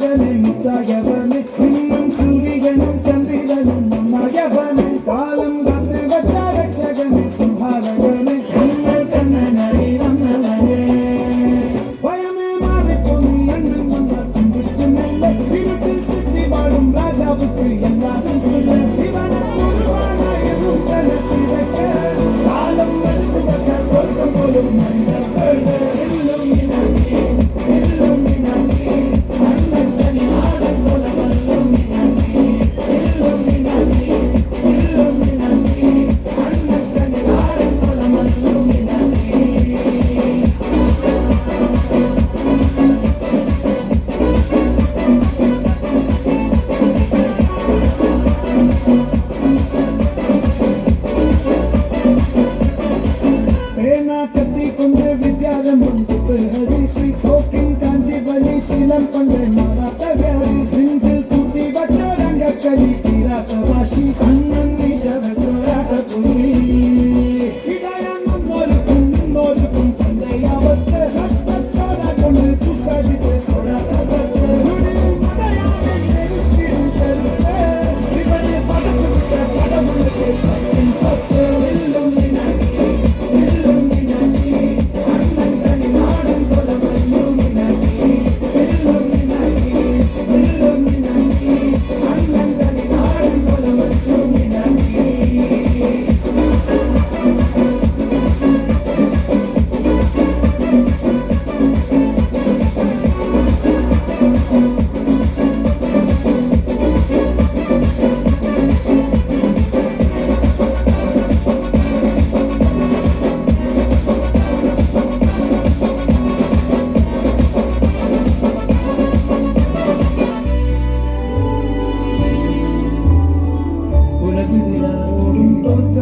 മകനെ മുത്തായവനെ നിന്നും സൂര്യനും ചന്ദ്രനും ഒന്നായവനെ കാലം കാത്ത് വച്ച രക്ഷകനെ സംഹാരകനെ നിങ്ങൾ കണ്ണനായി വന്നവനെ ഭയമേ മാറിപ്പോന്നി അണ്ണൻ വന്ന വിട്ടുമെല്ല ഇരുട്ടിൽ സിദ്ധി വാഴും രാജാവുക്ക് എല്ലാവരും சொல்ல ഇവനെ കുരുവാനായും ജനത്തിരക്ക് കാലം എടുത്തു വച്ചാൽ സ്വർഗം പോലും ശീലം കൊണ്ട് മാറാത്ത വ്യാധി നെഞ്ചിൽ കൂട്ടി വച്ചോരങ്കക്കലി തീരാത്ത വാശി അണ്ണൻ വീശ വെച്ചോരാട്ട പുലി ഇടയാങ്ങുന്നോർക്കും നിന്നോർക്കും തന്റെ യാവത്ത് രക്തച്ചോര കൊണ്ട് ചൂസടിച്ച് സോഡ സർവത്ത് മതയാകെ നെരുത്തിടും കരുത്ത് ഇവനെ പടച്ചുവിട്ട പടമുള്ളത്തെ പത്തിൻ പത്ത് എല്ലും വിനാക്കി അണ്ണൻ തനി നാടൻ പോലെ വന്നു വിനാക്കി ഉലകിതിരാരോടും തോൽക്ക